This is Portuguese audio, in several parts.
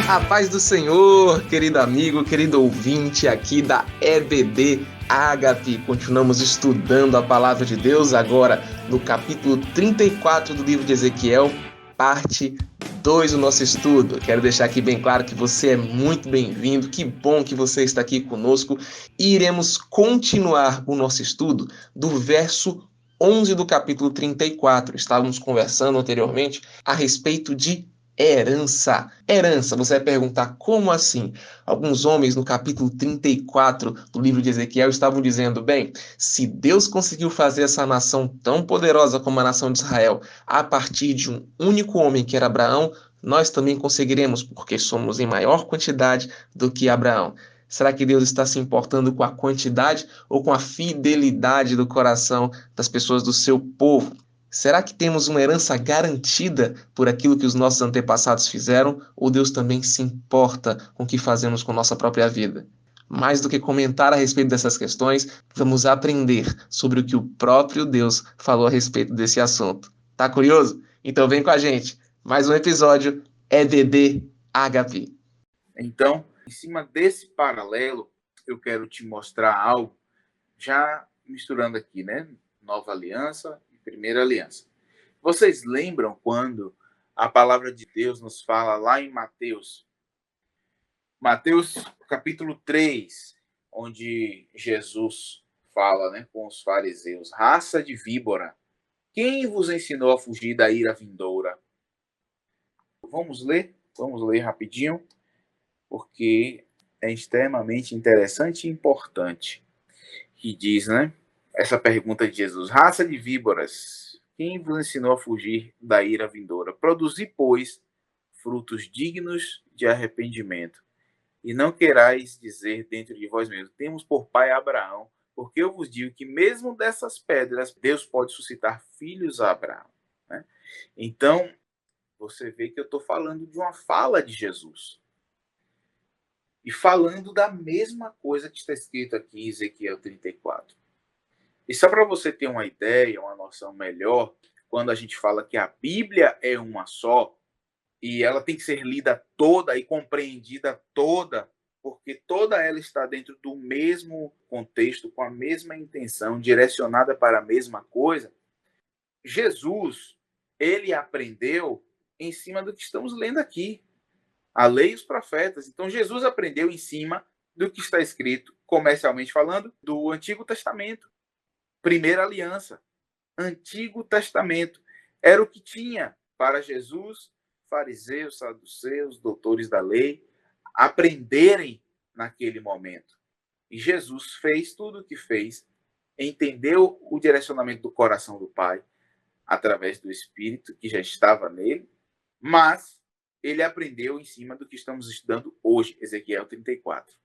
A paz do Senhor, querido amigo, querido ouvinte aqui da EBD Ágape. Continuamos estudando a palavra de Deus agora no capítulo 34 do livro de Ezequiel, parte 2 do nosso estudo. Quero deixar aqui bem claro que você é muito bem-vindo, que bom que você está aqui conosco e iremos continuar o nosso estudo do verso 11 do capítulo 34. Estávamos conversando anteriormente a respeito de herança. Herança, você vai perguntar como assim? Alguns homens no capítulo 34 do livro de Ezequiel estavam dizendo, bem, se Deus conseguiu fazer essa nação tão poderosa como a nação de Israel a partir de um único homem que era Abraão, nós também conseguiremos, porque somos em maior quantidade do que Abraão. Será que Deus está se importando com a quantidade ou com a fidelidade do coração das pessoas do seu povo? Será que temos uma herança garantida por aquilo que os nossos antepassados fizeram, ou Deus também se importa com o que fazemos com nossa própria vida? Mais do que comentar a respeito dessas questões, vamos aprender sobre o que o próprio Deus falou a respeito desse assunto. Tá curioso? Então vem com a gente. Mais um episódio EBD Ágape. Então, em cima desse paralelo, eu quero te mostrar algo, já misturando aqui, né? Nova aliança e primeira aliança. Vocês lembram quando a palavra de Deus nos fala lá em Mateus capítulo 3, onde Jesus fala, né, com os fariseus: raça de víbora, quem vos ensinou a fugir da ira vindoura? Vamos ler rapidinho, porque é extremamente interessante e importante. Que diz, né? Essa pergunta de Jesus: raça de víboras, quem vos ensinou a fugir da ira vindoura? Produzi, pois, frutos dignos de arrependimento. E não querais dizer dentro de vós mesmos: temos por pai Abraão, porque eu vos digo que mesmo dessas pedras Deus pode suscitar filhos a Abraão. Né? Então, você vê que eu estou falando de uma fala de Jesus. E falando da mesma coisa que está escrito aqui em Ezequiel 34. E só para você ter uma ideia, uma noção melhor, quando a gente fala que a Bíblia é uma só, e ela tem que ser lida toda e compreendida toda, porque toda ela está dentro do mesmo contexto, com a mesma intenção, direcionada para a mesma coisa. Jesus, ele aprendeu em cima do que estamos lendo aqui, a lei e os profetas. Então, Jesus aprendeu em cima do que está escrito, comercialmente falando, do Antigo Testamento. Primeira aliança, Antigo Testamento. Era o que tinha para Jesus, fariseus, saduceus, doutores da lei, aprenderem naquele momento. E Jesus fez tudo o que fez, entendeu o direcionamento do coração do Pai, através do Espírito que já estava nele, mas ele aprendeu em cima do que estamos estudando hoje, Ezequiel 34.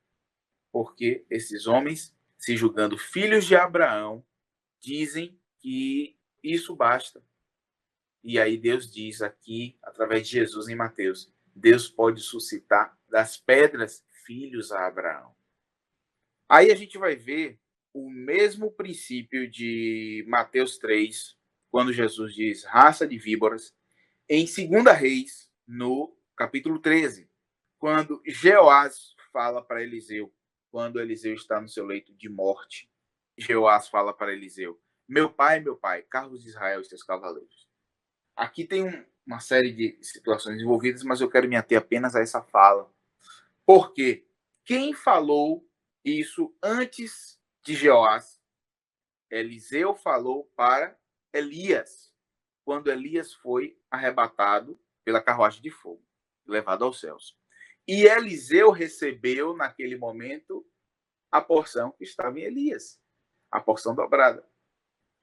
Porque esses homens, se julgando filhos de Abraão, dizem que isso basta. E aí Deus diz aqui, através de Jesus em Mateus, Deus pode suscitar das pedras filhos a Abraão. Aí a gente vai ver o mesmo princípio de Mateus 3, quando Jesus diz raça de víboras, em 2 Reis, no capítulo 13, quando Jeoás fala para Eliseu, quando Eliseu está no seu leito de morte, Jeoás fala para Eliseu: meu pai, carros de Israel e seus cavaleiros. Aqui tem uma série de situações envolvidas, mas eu quero me ater apenas a essa fala. Por quê? Quem falou isso antes de Jeoás? Eliseu falou para Elias, quando Elias foi arrebatado pela carruagem de fogo, levado aos céus. E Eliseu recebeu, naquele momento, a porção que estava em Elias, a porção dobrada.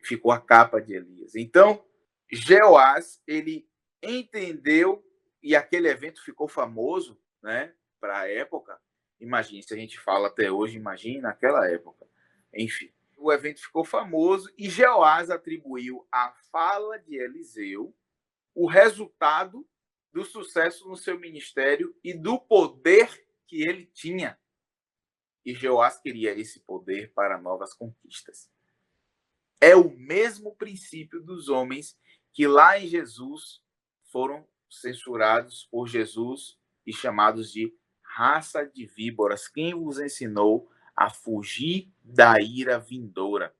Ficou a capa de Elias. Então, Jeoás, ele entendeu, e aquele evento ficou famoso, né, para a época. Imagine, se a gente fala até hoje, imagine naquela época. Enfim, o evento ficou famoso e Jeoás atribuiu à fala de Eliseu o resultado do sucesso no seu ministério e do poder que ele tinha. E Jeoás queria esse poder para novas conquistas. É o mesmo princípio dos homens que lá em Jesus foram censurados por Jesus e chamados de raça de víboras. Quem vos ensinou a fugir da ira vindoura?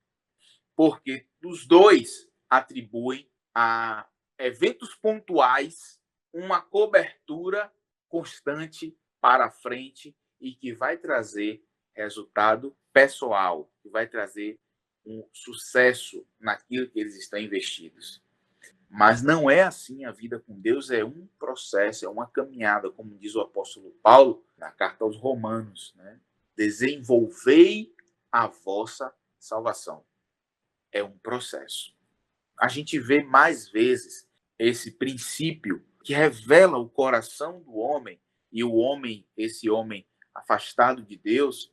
Porque os dois atribuem a eventos pontuais uma cobertura constante para frente e que vai trazer resultado pessoal, que vai trazer um sucesso naquilo que eles estão investidos. Mas não é assim, a vida com Deus é um processo, é uma caminhada, como diz o apóstolo Paulo na carta aos Romanos, né? Desenvolvei a vossa salvação. É um processo. A gente vê mais vezes esse princípio que revela o coração do homem e o homem, esse homem afastado de Deus,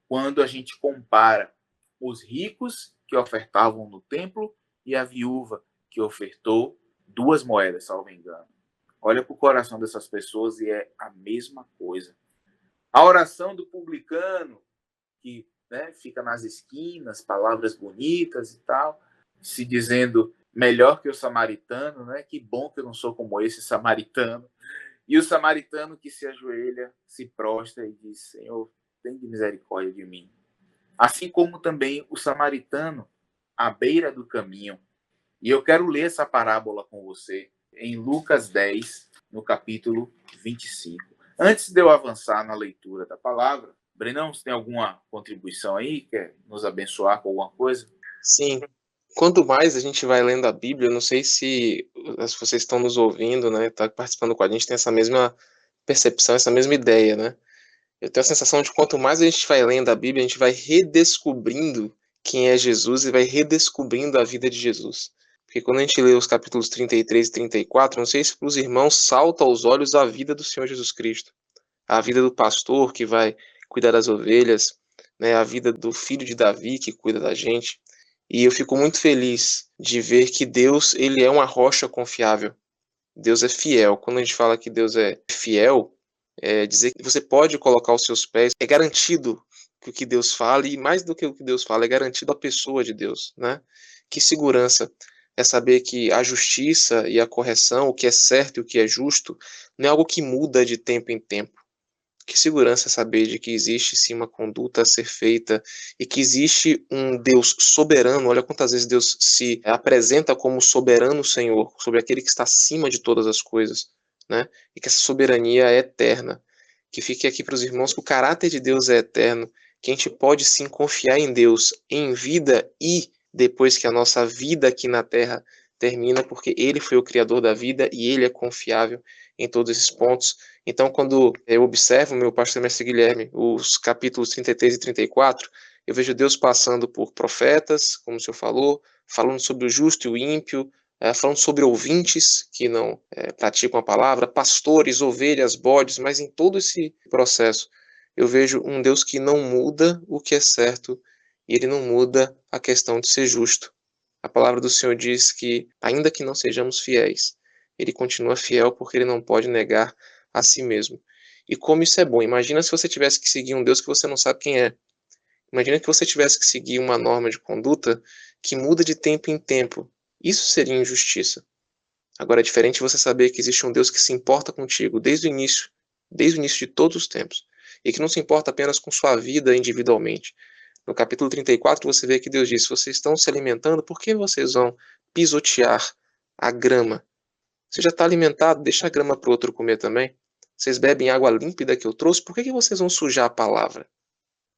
quando a gente compara os ricos que ofertavam no templo e a viúva que ofertou 2 moedas, salvo engano. Olha para o coração dessas pessoas e é a mesma coisa. A oração do publicano, que, né, fica nas esquinas, palavras bonitas e tal, se dizendo melhor que o samaritano, né? Que bom que eu não sou como esse samaritano. E o samaritano que se ajoelha, se prostra e diz: Senhor, tem misericórdia de mim. Assim como também o samaritano à beira do caminho. E eu quero ler essa parábola com você em Lucas 10, no capítulo 25. Antes de eu avançar na leitura da palavra, Brenão, você tem alguma contribuição aí? Quer nos abençoar com alguma coisa? Sim. Quanto mais a gente vai lendo a Bíblia, eu não sei se vocês estão nos ouvindo, né, tá participando com a gente, tem essa mesma percepção, essa mesma ideia, né? Eu tenho a sensação de que quanto mais a gente vai lendo a Bíblia, a gente vai redescobrindo quem é Jesus e vai redescobrindo a vida de Jesus. Porque quando a gente lê os capítulos 33 e 34, não sei se para os irmãos salta aos olhos a vida do Senhor Jesus Cristo. A vida do pastor que vai cuidar das ovelhas, né, a vida do filho de Davi que cuida da gente. E eu fico muito feliz de ver que Deus, ele é uma rocha confiável. Deus é fiel. Quando a gente fala que Deus é fiel, é dizer que você pode colocar os seus pés, é garantido que o que Deus fala, e mais do que o que Deus fala, é garantido a pessoa de Deus, né? Que segurança é saber que a justiça e a correção, o que é certo e o que é justo, não é algo que muda de tempo em tempo. Que segurança saber de que existe sim uma conduta a ser feita e que existe um Deus soberano. Olha quantas vezes Deus se apresenta como soberano Senhor, sobre aquele que está acima de todas as coisas, né? E que essa soberania é eterna. Que fique aqui para os irmãos que o caráter de Deus é eterno, que a gente pode sim confiar em Deus em vida e depois que a nossa vida aqui na terra termina, porque Ele foi o Criador da vida e Ele é confiável em todos esses pontos. Então, quando eu observo, meu pastor mestre Guilherme, os capítulos 33 e 34, eu vejo Deus passando por profetas, como o senhor falou, falando sobre o justo e o ímpio, falando sobre ouvintes que não praticam a palavra, pastores, ovelhas, bodes, mas em todo esse processo eu vejo um Deus que não muda o que é certo e ele não muda a questão de ser justo. A palavra do Senhor diz que, ainda que não sejamos fiéis, ele continua fiel porque ele não pode negar a si mesmo. E como isso é bom. Imagina se você tivesse que seguir um Deus que você não sabe quem é. Imagina que você tivesse que seguir uma norma de conduta que muda de tempo em tempo. Isso seria injustiça. Agora é diferente você saber que existe um Deus que se importa contigo desde o início de todos os tempos, e que não se importa apenas com sua vida individualmente. No capítulo 34 você vê que Deus diz: vocês estão se alimentando, por que vocês vão pisotear a grama? Você já está alimentado, deixa a grama para o outro comer também. Vocês bebem água límpida que eu trouxe, por que vocês vão sujar a palavra?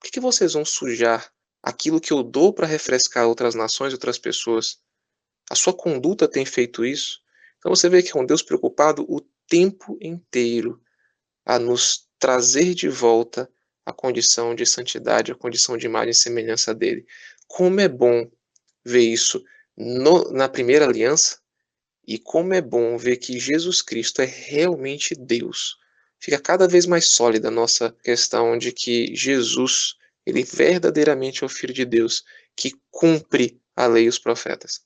Por que vocês vão sujar aquilo que eu dou para refrescar outras nações, outras pessoas? A sua conduta tem feito isso? Então você vê que é um Deus preocupado o tempo inteiro a nos trazer de volta a condição de santidade, a condição de imagem e semelhança dele. Como é bom ver isso na primeira aliança, e como é bom ver que Jesus Cristo é realmente Deus. Fica cada vez mais sólida a nossa questão de que Jesus, ele verdadeiramente é o Filho de Deus, que cumpre a lei e os profetas.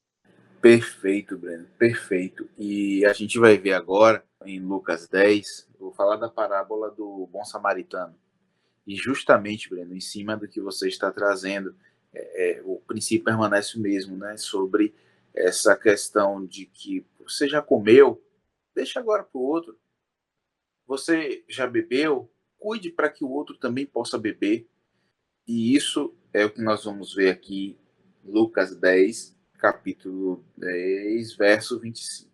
Perfeito, Breno, perfeito. E a gente vai ver agora, em Lucas 10, eu vou falar da parábola do bom samaritano. E justamente, Breno, em cima do que você está trazendo, o princípio permanece o mesmo, né? Sobre essa questão de que você já comeu, deixa agora para o outro. Você já bebeu? Cuide para que o outro também possa beber. E isso é o que nós vamos ver aqui, Lucas 10, capítulo 10, verso 25.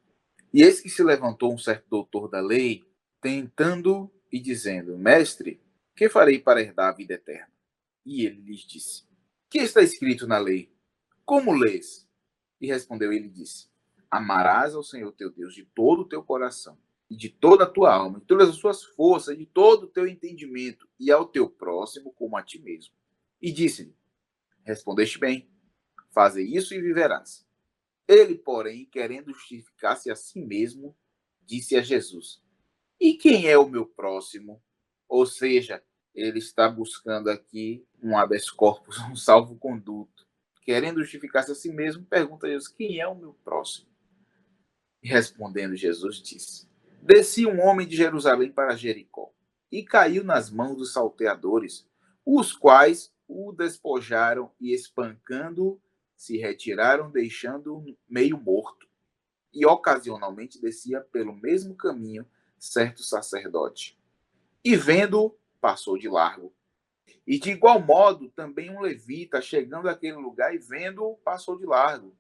E eis que se levantou um certo doutor da lei, tentando e dizendo: Mestre, que farei para herdar a vida eterna? E ele lhes disse: Que está escrito na lei? Como lês? E respondeu ele e disse: Amarás ao Senhor teu Deus de todo o teu coração, e de toda a tua alma, de todas as suas forças, de todo o teu entendimento, e ao teu próximo como a ti mesmo. E disse-lhe: Respondeste bem, faze isso e viverás. Ele, porém, querendo justificar-se a si mesmo, disse a Jesus: E quem é o meu próximo? Ou seja, ele está buscando aqui um habeas corpus, um salvo-conduto. Querendo justificar-se a si mesmo, pergunta a Jesus: Quem é o meu próximo? E respondendo, Jesus disse: Descia um homem de Jerusalém para Jericó e caiu nas mãos dos salteadores, os quais o despojaram e, espancando-o, se retiraram, deixando-o meio morto. E ocasionalmente descia pelo mesmo caminho certo sacerdote. E vendo-o, passou de largo. E de igual modo, também um levita, chegando àquele lugar e vendo-o, passou de largo.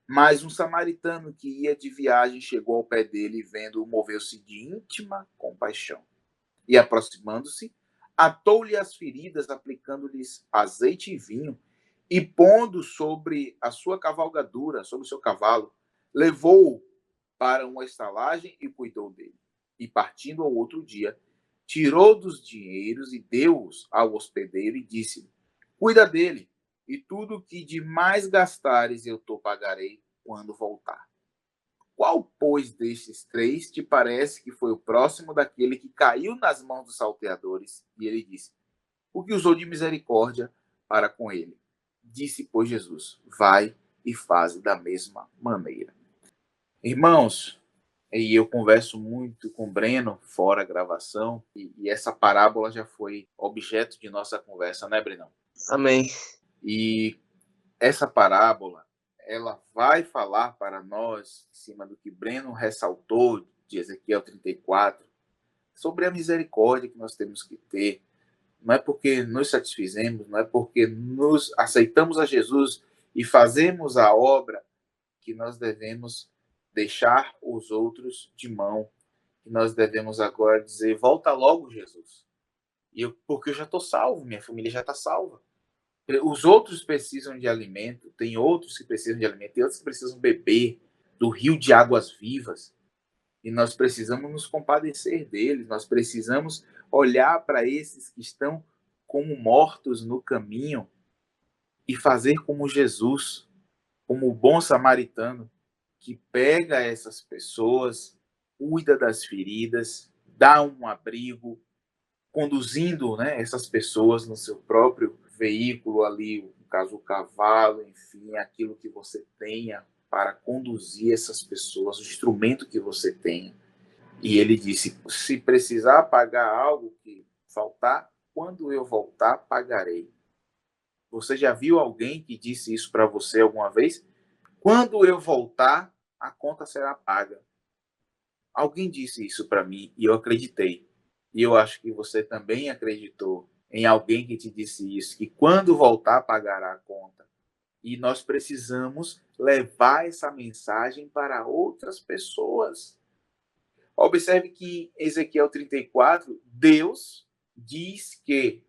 Mas um samaritano que ia de viagem chegou ao pé dele e, vendo-o, moveu-se de íntima compaixão. E, aproximando-se, atou-lhe as feridas, aplicando-lhes azeite e vinho, e pondo sobre a sua cavalgadura, sobre o seu cavalo, levou-o para uma estalagem e cuidou dele. E, partindo ao outro dia, tirou dos dinheiros e deu-os ao hospedeiro e disse-lhe: Cuida dele, e tudo que de mais gastares eu te pagarei quando voltar. Qual, pois, destes três te parece que foi o próximo daquele que caiu nas mãos dos salteadores? E ele disse: O que usou de misericórdia para com ele. Disse, pois, Jesus: Vai e faze da mesma maneira. Irmãos, e eu converso muito com o Breno fora a gravação, e essa parábola já foi objeto de nossa conversa, né, Brenão? Amém. E essa parábola, ela vai falar para nós, em cima do que Breno ressaltou de Ezequiel 34, sobre a misericórdia que nós temos que ter. Não é porque nos satisfizemos, não é porque nos aceitamos a Jesus e fazemos a obra que nós devemos deixar os outros de mão, que nós devemos agora dizer: volta logo, Jesus. Porque eu já estou salvo, minha família já está salva. Os outros precisam de alimento, tem outros que precisam de alimento, tem outros que precisam beber do rio de águas vivas. E nós precisamos nos compadecer deles, nós precisamos olhar para esses que estão como mortos no caminho e fazer como Jesus, como o bom samaritano, que pega essas pessoas, cuida das feridas, dá um abrigo, conduzindo, né, essas pessoas no seu próprio veículo ali, no caso o cavalo, enfim, aquilo que você tenha para conduzir essas pessoas, o instrumento que você tenha. E ele disse: se precisar pagar algo que faltar, quando eu voltar, pagarei. Você já viu alguém que disse isso para você alguma vez? Quando eu voltar, a conta será paga. Alguém disse isso para mim e eu acreditei. E eu acho que você também acreditou em alguém que te disse isso, que quando voltar pagará a conta. E nós precisamos levar essa mensagem para outras pessoas. Observe que em Ezequiel 34, Deus diz que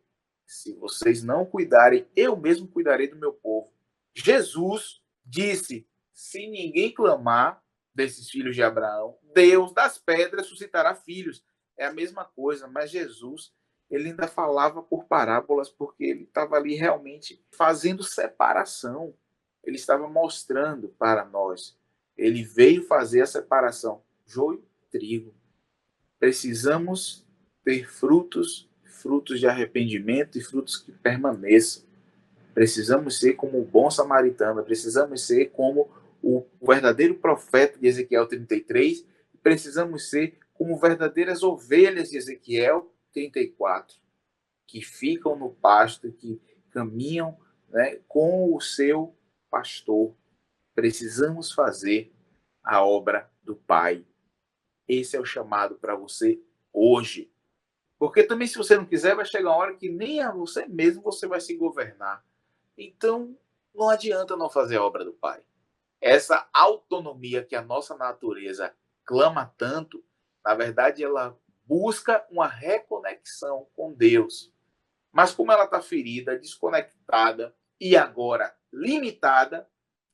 se vocês não cuidarem, eu mesmo cuidarei do meu povo. Jesus disse: se ninguém clamar desses filhos de Abraão, Deus das pedras suscitará filhos. É a mesma coisa, mas Jesus, ele ainda falava por parábolas, porque ele estava ali realmente fazendo separação. Ele estava mostrando para nós. Ele veio fazer a separação, joio e trigo. Precisamos ter frutos, frutos de arrependimento e frutos que permaneçam. Precisamos ser como o bom samaritano, precisamos ser como o verdadeiro profeta de Ezequiel 33, precisamos ser como verdadeiras ovelhas de Ezequiel 34, que ficam no pasto, que caminham, né, com o seu pastor. Precisamos fazer a obra do Pai. Esse é o chamado para você hoje. Porque também, se você não quiser, vai chegar uma hora que nem a você mesmo você vai se governar. Então, não adianta não fazer a obra do Pai. Essa autonomia que a nossa natureza clama tanto, na verdade, ela busca uma reconexão com Deus. Mas como ela está ferida, desconectada e agora limitada,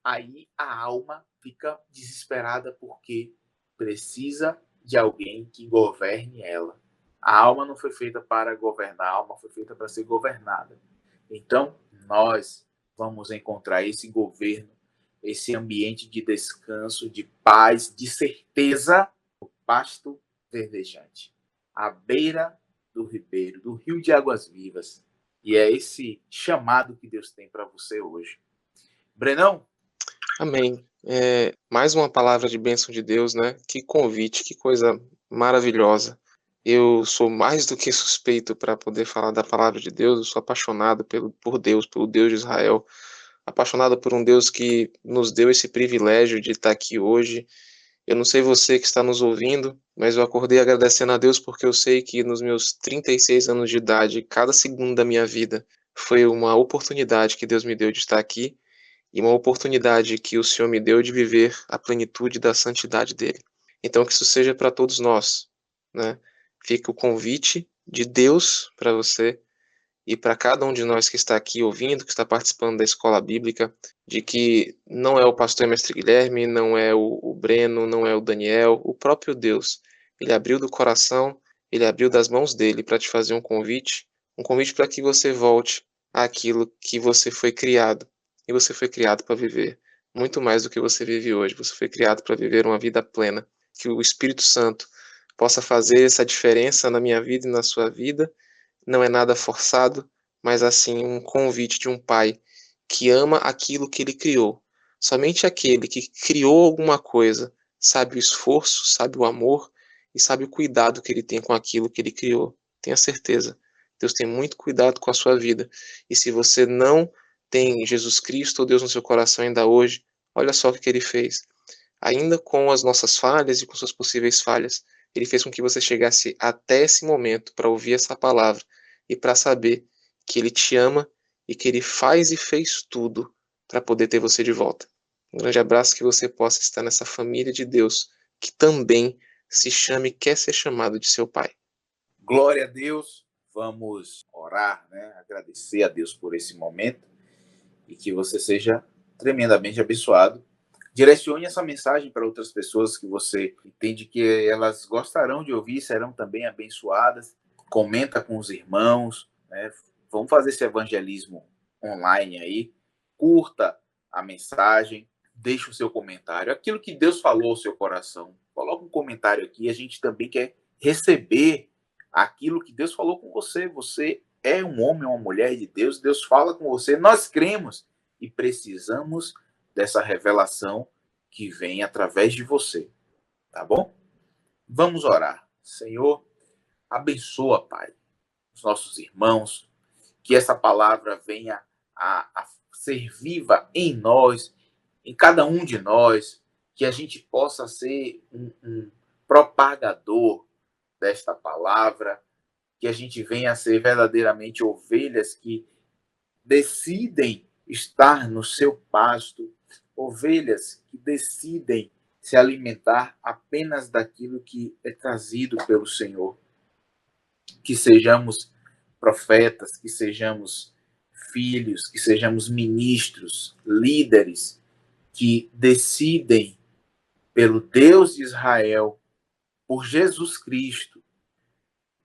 aí a alma fica desesperada porque precisa de alguém que governe ela. A alma não foi feita para governar, a alma foi feita para ser governada. Então, nós vamos encontrar esse governo, esse ambiente de descanso, de paz, de certeza, no pasto verdejante, à beira do ribeiro, do rio de águas vivas. E é esse chamado que Deus tem para você hoje. Brenão? Amém. Mais uma palavra de bênção de Deus, né? Que convite, que coisa maravilhosa. Eu sou mais do que suspeito para poder falar da palavra de Deus. Eu sou apaixonado por Deus, pelo Deus de Israel. Apaixonado por um Deus que nos deu esse privilégio de estar aqui hoje. Eu não sei você que está nos ouvindo, mas eu acordei agradecendo a Deus porque eu sei que nos meus 36 anos de idade, cada segundo da minha vida foi uma oportunidade que Deus me deu de estar aqui e uma oportunidade que o Senhor me deu de viver a plenitude da santidade dele. Então, que isso seja para todos nós, né? Fica o convite de Deus para você e para cada um de nós que está aqui ouvindo, que está participando da escola bíblica, de que não é o pastor mestre Guilherme, não é o Breno, não é o Daniel, o próprio Deus. Ele abriu do coração, ele abriu das mãos dele para te fazer um convite para que você volte àquilo que você foi criado. E você foi criado para viver muito mais do que você vive hoje. Você foi criado para viver uma vida plena. Que o Espírito Santo possa fazer essa diferença na minha vida e na sua vida. Não é nada forçado, mas assim um convite de um pai que ama aquilo que ele criou. Somente aquele que criou alguma coisa sabe o esforço, sabe o amor e sabe o cuidado que ele tem com aquilo que ele criou. Tenha certeza. Deus tem muito cuidado com a sua vida. E se você não tem Jesus Cristo ou Deus no seu coração ainda hoje, olha só o que ele fez. Ainda com as nossas falhas e com suas possíveis falhas, ele fez com que você chegasse até esse momento para ouvir essa palavra e para saber que ele te ama e que ele faz e fez tudo para poder ter você de volta. Um grande abraço, que você possa estar nessa família de Deus que também se chama e quer ser chamado de seu Pai. Glória a Deus. Vamos orar, né? Agradecer a Deus por esse momento e que você seja tremendamente abençoado. Direcione essa mensagem para outras pessoas que você entende que elas gostarão de ouvir, serão também abençoadas. Comenta com os irmãos, né? Vamos fazer esse evangelismo online aí. Curta a mensagem, deixe o seu comentário. Aquilo que Deus falou ao seu coração, coloca um comentário aqui. A gente também quer receber aquilo que Deus falou com você. Você é um homem ou uma mulher de Deus, Deus fala com você, nós cremos e precisamos dessa revelação que vem através de você, tá bom? Vamos orar. Senhor, abençoa, Pai, os nossos irmãos, que essa palavra venha a ser viva em nós, em cada um de nós, que a gente possa ser um propagador desta palavra, que a gente venha a ser verdadeiramente ovelhas que decidem estar no seu pasto, ovelhas que decidem se alimentar apenas daquilo que é trazido pelo Senhor. Que sejamos profetas, que sejamos filhos, que sejamos ministros, líderes, que decidem pelo Deus de Israel, por Jesus Cristo,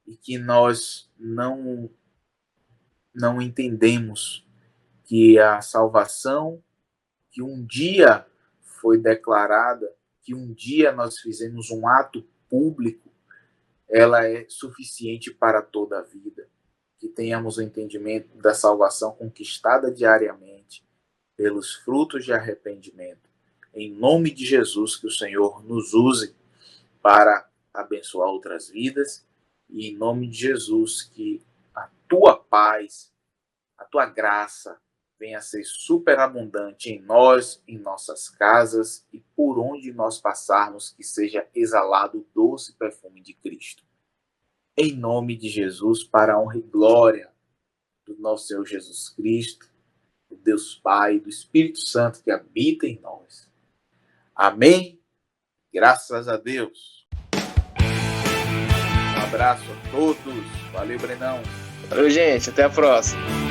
e que nós não entendemos que a salvação que um dia foi declarada, que um dia nós fizemos um ato público, ela é suficiente para toda a vida. Que tenhamos o entendimento da salvação conquistada diariamente pelos frutos de arrependimento. Em nome de Jesus, que o Senhor nos use para abençoar outras vidas, e em nome de Jesus, que a tua paz, a tua graça venha a ser superabundante em nós, em nossas casas e por onde nós passarmos, que seja exalado o doce perfume de Cristo. em nome de Jesus, para a honra e glória do nosso Senhor Jesus Cristo, do Deus Pai, do Espírito Santo que habita em nós. Amém? Graças a Deus. Um abraço a todos. Valeu, Brenão. Valeu, gente. Até a próxima.